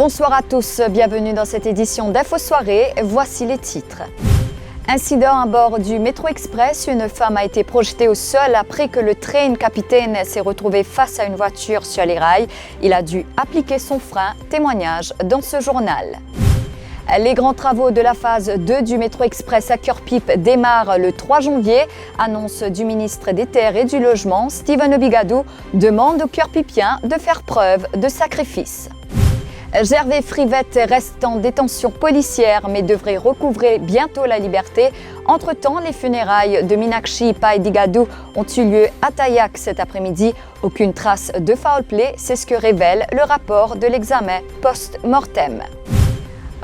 Bonsoir à tous, bienvenue dans cette édition d'Info Soirée. Voici les titres. Incident à bord du Métro Express, une femme a été projetée au sol après que le train capitaine s'est retrouvé face à une voiture sur les rails. Il a dû appliquer son frein, témoignage dans ce journal. Les grands travaux de la phase 2 du Métro Express à Cœur-Pipe démarrent le 3 janvier. Annonce du ministre des Terres et du Logement, Steven Obigadou, demande aux Cœur-Pipiens de faire preuve de sacrifice. Gervais Frivette reste en détention policière mais devrait recouvrer bientôt la liberté. Entre-temps, les funérailles de Minakshi Paedigadou ont eu lieu à Tayac cet après-midi. Aucune trace de foul play, c'est ce que révèle le rapport de l'examen post-mortem.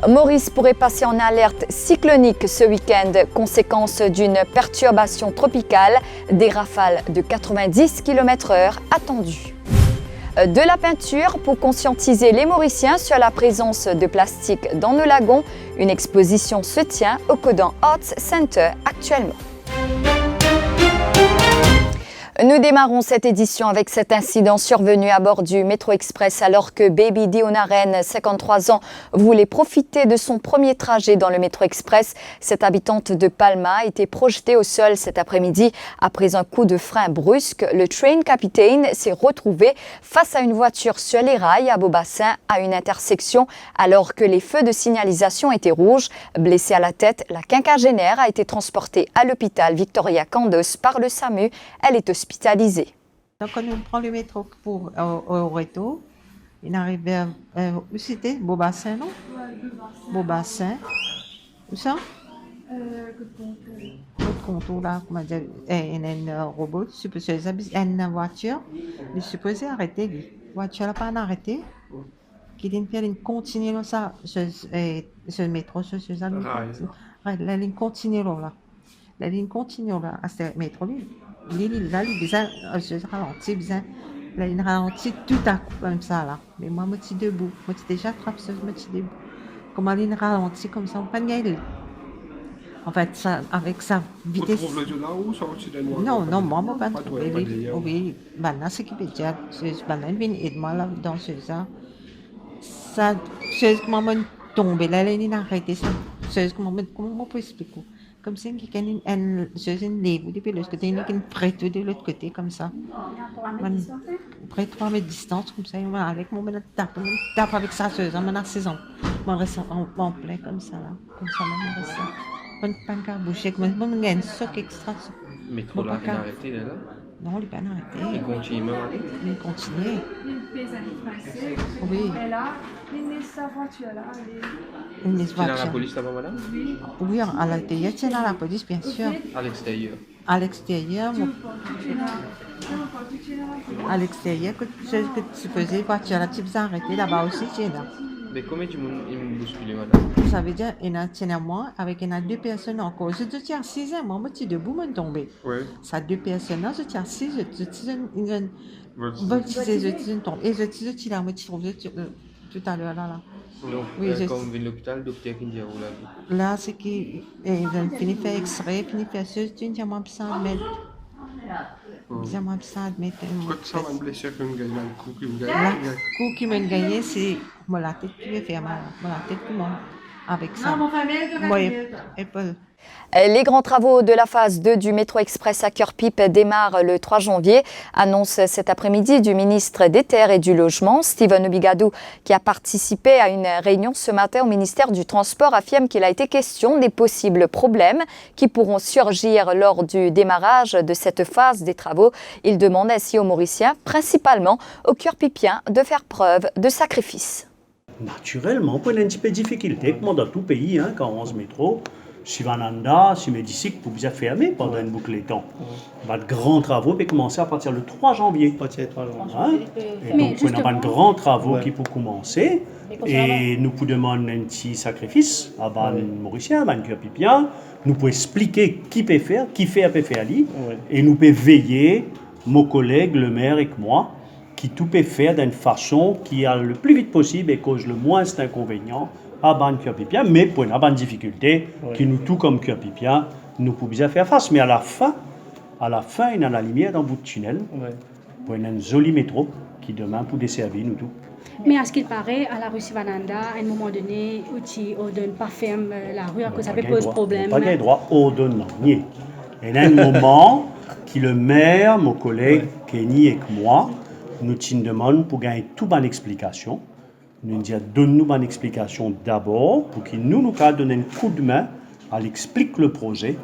Maurice pourrait passer en alerte cyclonique ce week-end, conséquence d'une perturbation tropicale, des rafales de 90 km/h attendues. De la peinture pour conscientiser les Mauriciens sur la présence de plastique dans nos lagons. Une exposition se tient au Codan Arts Center actuellement. Nous démarrons cette édition avec cet incident survenu à bord du Métro Express alors que Baby Dionaren, 53 ans, voulait profiter de son premier trajet dans le Métro Express. Cette habitante de Palma a été projetée au sol cet après-midi. Après un coup de frein brusque, le train capitaine s'est retrouvé face à une voiture sur les rails à Beaubassin à une intersection alors que les feux de signalisation étaient rouges. Blessée à la tête, la quinquagénaire a été transportée à l'hôpital Victoria Candos par le SAMU. Elle est hospitalisée. Donc, quand on prend le métro pour au retour, il arrive vers où c'était Beaubassin, non? Beaubassin. Où ça? L'autre contour là, comment dire, il y a un robot, une voiture, il est supposé arrêter lui. La voiture n'a pas arrêté. Qui dit faire une continue là, ça, ce métro, la ligne continue là. La ligne continue là, à ce métro lui. Il ralentit, là, il ralentit tout à coup comme ça là. Mais moi, je suis debout. Moi, je suis déjà attrapeuse, je suis debout. Comment il ralentit comme ça, on pas de gagner. En fait, ça, avec sa vitesse. Tu trouves le là ou ça au-dessus de moi? Non, moi, je ne pas trouver. Oui, maintenant, ce qui peut dire, maintenant, il vient aider moi là dans ce ça. Ça, c'est comment je tombe là, il a arrêté ça. C'est comment on peut expliquer. Comme si il y a une lèvre depuis l'autre côté, il y a une prête de l'autre côté, comme ça. Près de 3 mètres de distance, comme ça, avec mon tape avec sa chose, on a 6 ans. On reste en plein, comme ça, là. Comme ça, on reste ça. On ne peut pas bouger, comme ça, on a un soc extra. Mais trop là, il a arrêté, là? Non, il n'a pas arrêté. Il continue même arrêté? Il continue. Oui. Et là, il met sa voiture là. Il met sa C'est dans la voiture. police là-bas, madame? Oui, à l'intérieur, c'est dans la police, bien sûr. À l'extérieur. À l'extérieur, que tu faisais, voiture là, tu faisais arrêter là-bas aussi, tu es là. Mais combien de monde il me bouscule, madame? Ça veut dire, il y a moi, avec il y a 2 personnes encore. Je te tiens 6 ans, moi, je suis debout, je suis tombé. Oui. Ça 2 personnes là, je tiens 6, je tiens une tombe. Et je tiens là, je trouve tout à l'heure là. Donc, Oui, quand on vient de l'hôpital, le docteur qui dit où là? Là, c'est qu'il finit faire extrait, finit faire ce, tu dis, moi, ça admettre. Dis-moi, ça admettre. Quand ça va me blesser qu'une gagne, le coup qui me gagne. Le coup qui m'a gagné, c'est la tête qui va faire mal. La tête qui m'a avec ça. Moi, épaule. Les grands travaux de la phase 2 du Métro Express à Cœur-Pipe démarrent le 3 janvier. Annonce cet après-midi du ministre des Terres et du Logement, Steven Obigadou, qui a participé à une réunion ce matin au ministère du Transport, affirme qu'il a été question des possibles problèmes qui pourront surgir lors du démarrage de cette phase des travaux. Il demande ainsi aux Mauriciens, principalement aux Cœur-Pipiens, de faire preuve de sacrifice. Naturellement, on a un petit peu de difficulté, comme dans tout pays, hein, quand on se métro. Si Vananda, si Médicis, vous bien fermer pendant une boucle de temps. Votre grand travaux peut commencer à partir le 3 janvier. Hein? Et donc, on a de grands travaux qui peuvent commencer. Et nous pouvons demander un petit sacrifice à les Mauriciens, à les Cœur-Pipiens. Nous pouvons expliquer qui peut faire, qui fait, peut faire. Et nous pouvons veiller, mon collègue, le maire et moi, qui tout peut faire d'une façon qui a le plus vite possible et cause le moins d'inconvénients à ban Cœur-Pipien, mais pour une bonne difficulté qui nous tout comme Cœur-Pipien, nous pouvons bien faire face. Mais à la fin, il y a la lumière dans le bout de tunnel pour un joli métro qui demain pour desservir nous tout. Mais à ce qu'il paraît, à la rue Sivananda, à un moment donné, on ne donne pas ferme la rue à cause ça peut poser problème. Pas de droit au donner. Et à un moment, qui le maire, mon collègue Kenny et moi, nous demandons pour gagner toute bonne explication. Nous disons, donne-nous une explication d'abord pour qu'il nous donne un coup de main à l'expliquer le projet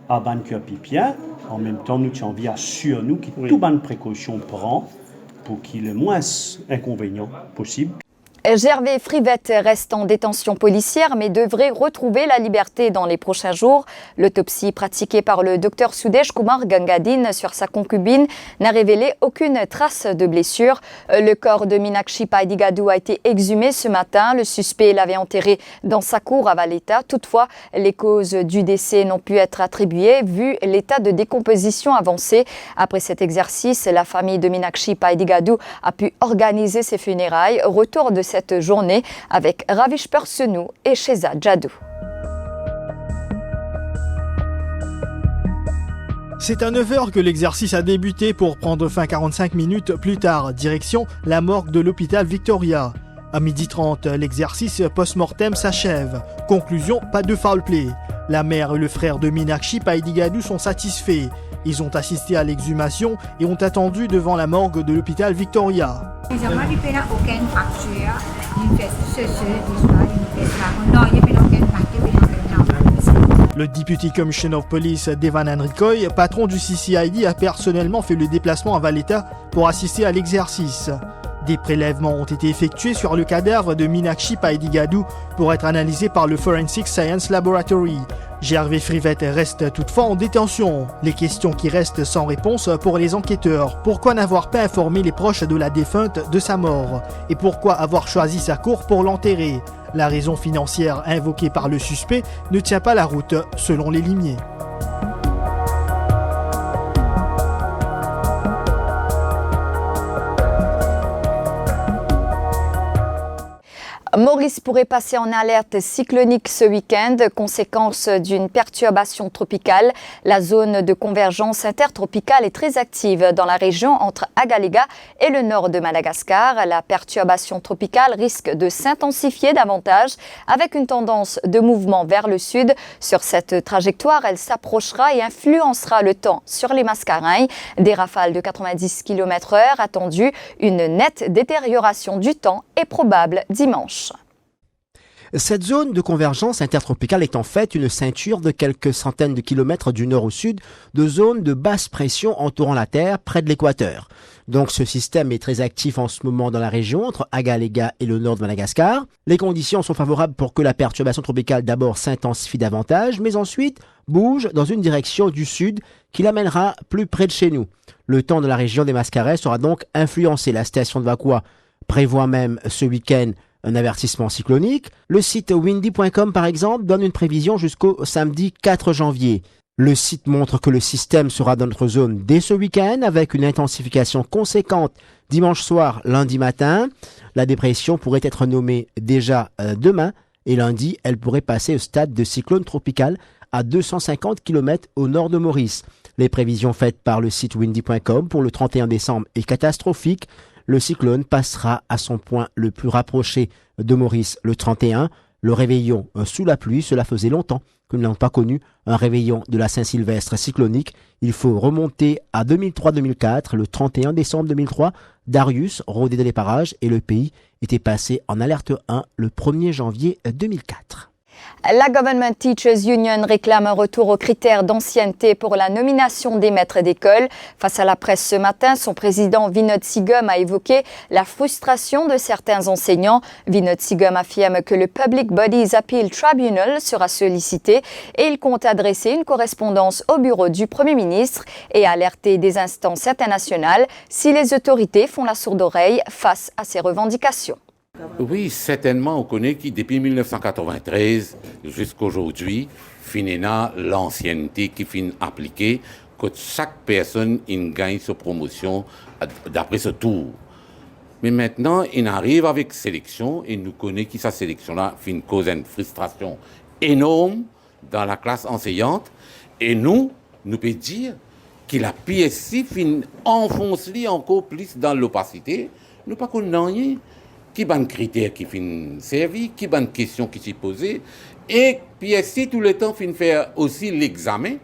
à Banque Pipien. En même temps, nous avons envie d'assurer nous que toute bonne précaution prend pour qu'il y ait le moins d'inconvénients possible. Gervais Frivette reste en détention policière mais devrait retrouver la liberté dans les prochains jours. L'autopsie pratiquée par le docteur Sudesh Kumar Gangadine sur sa concubine n'a révélé aucune trace de blessure. Le corps de Meenakshi Paidigadu a été exhumé ce matin. Le suspect l'avait enterré dans sa cour à Valletta. Toutefois, les causes du décès n'ont pu être attribuées vu l'état de décomposition avancé. Après cet exercice, la famille de Meenakshi Paidigadu a pu organiser ses funérailles. Retour de cette journée avec Ravish Persenou et Sheza Jadou. C'est à 9h que l'exercice a débuté pour prendre fin 45 minutes plus tard, direction la morgue de l'hôpital Victoria. À 12h30, l'exercice post-mortem s'achève. Conclusion, pas de foul play. La mère et le frère de Meenakshi Paidigadu sont satisfaits. Ils ont assisté à l'exhumation et ont attendu devant la morgue de l'hôpital Victoria. Le Deputy Commissioner of Police Devan Henricoy, patron du CCID, a personnellement fait le déplacement à Valletta pour assister à l'exercice. Des prélèvements ont été effectués sur le cadavre de Meenakshi Paidigadu pour être analysé par le Forensic Science Laboratory. Gervais Frivette reste toutefois en détention. Les questions qui restent sans réponse pour les enquêteurs. Pourquoi n'avoir pas informé les proches de la défunte de sa mort? Et pourquoi avoir choisi sa cour pour l'enterrer? La raison financière invoquée par le suspect ne tient pas la route, selon les limiers. Maurice pourrait passer en alerte cyclonique ce week-end, conséquence d'une perturbation tropicale. La zone de convergence intertropicale est très active dans la région entre Agalega et le nord de Madagascar. La perturbation tropicale risque de s'intensifier davantage avec une tendance de mouvement vers le sud. Sur cette trajectoire, elle s'approchera et influencera le temps sur les Mascareignes. Des rafales de 90 km/h attendues. Une nette détérioration du temps est probable dimanche. Cette zone de convergence intertropicale est en fait une ceinture de quelques centaines de kilomètres du nord au sud de zones de basse pression entourant la Terre près de l'équateur. Donc ce système est très actif en ce moment dans la région entre Agalega et le nord de Madagascar. Les conditions sont favorables pour que la perturbation tropicale d'abord s'intensifie davantage, mais ensuite bouge dans une direction du sud qui l'amènera plus près de chez nous. Le temps de la région des Mascareignes sera donc influencé. La station de Vakwa prévoit même ce week-end un avertissement cyclonique. Le site windy.com, par exemple, donne une prévision jusqu'au samedi 4 janvier. Le site montre que le système sera dans notre zone dès ce week-end avec une intensification conséquente dimanche soir, lundi matin. La dépression pourrait être nommée déjà demain et lundi, elle pourrait passer au stade de cyclone tropical à 250 km au nord de Maurice. Les prévisions faites par le site windy.com pour le 31 décembre est catastrophique. Le cyclone passera à son point le plus rapproché de Maurice le 31. Le réveillon sous la pluie, cela faisait longtemps que nous n'avons pas connu un réveillon de la Saint-Sylvestre cyclonique. Il faut remonter à 2003-2004, le 31 décembre 2003. Darius rôdait dans les parages et le pays était passé en alerte 1 le 1er janvier 2004. La Government Teachers Union réclame un retour aux critères d'ancienneté pour la nomination des maîtres d'école. Face à la presse ce matin, son président Vinod Sigum a évoqué la frustration de certains enseignants. Vinod Sigum affirme que le Public Bodies Appeal Tribunal sera sollicité et il compte adresser une correspondance au bureau du Premier ministre et alerter des instances internationales si les autorités font la sourde oreille face à ces revendications. Oui, certainement, on connaît que depuis 1993 jusqu'à aujourd'hui, finina l'ancienneté qui finit appliquée, que chaque personne gagne sa promotion d'après ce tour. Mais maintenant, il arrive avec sélection et nous connaissons que cette sélection-là finit cause une frustration énorme dans la classe enseignante. Et nous pouvons dire que la PSC finit enfoncer encore plus dans l'opacité. Nous ne pouvons pas connaître. qui ban critères qui fin servi, qui ban questions qui s'y posées, et puis si tout le temps fin faire aussi l'examen,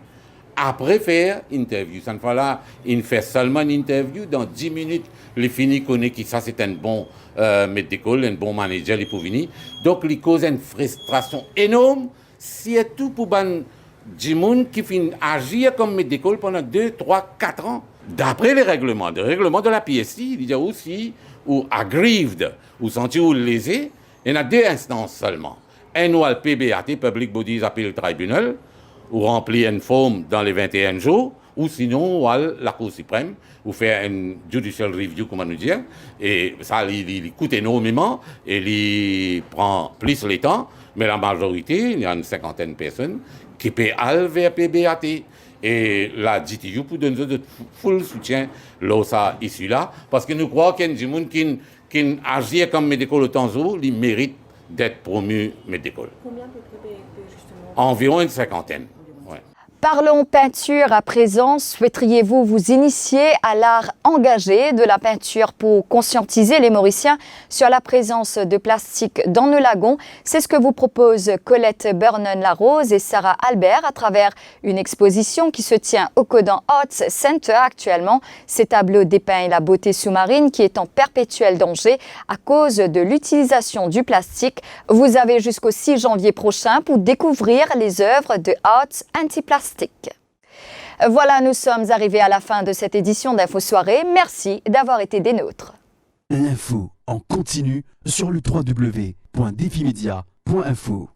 après faire interview. Ça ne fait là, il fait seulement une interview, dans 10 minutes, les fini connaît qui ça c'est un bon maître d'école, un bon manager, il peut venir. Donc, il cause une frustration énorme, surtout pour ban du monde qui fin agir comme maître d'école pendant 2, 3, 4 ans. D'après les règlements de la PSI, il y a aussi, ou aggrieved, ou senti ou lésé, il y en a 2 instances seulement. Un ou le PBAT, Public Bodies Appeal Tribunal, ou remplir une forme dans les 21 jours, ou sinon, ou la Cour suprême, ou faire une judicial review, comment nous dire, et ça, il coûte énormément, et il prend plus le temps, mais la majorité, il y a une 50aine de personnes, qui paient vers PBAT. Et la GTU pour donner de full soutien là ça issu là parce que nous croyons qu'il y a des gens qui agissent comme médical au temps où ils méritent d'être promus médical. Combien peut justement? Environ une 50aine. Ouais. Parlons peinture à présent. Souhaiteriez-vous vous initier à l'art engagé de la peinture pour conscientiser les Mauriciens sur la présence de plastique dans nos lagons? C'est ce que vous proposent Colette Burnon-Larose et Sarah Albert à travers une exposition qui se tient au Codan Arts Center actuellement. Ces tableaux dépeignent la beauté sous-marine qui est en perpétuel danger à cause de l'utilisation du plastique. Vous avez jusqu'au 6 janvier prochain pour découvrir les œuvres de Arts Anti-Plastique. Voilà, nous sommes arrivés à la fin de cette édition d'Info Soirée. Merci d'avoir été des nôtres. L'info en continu sur le www.defimedia.info.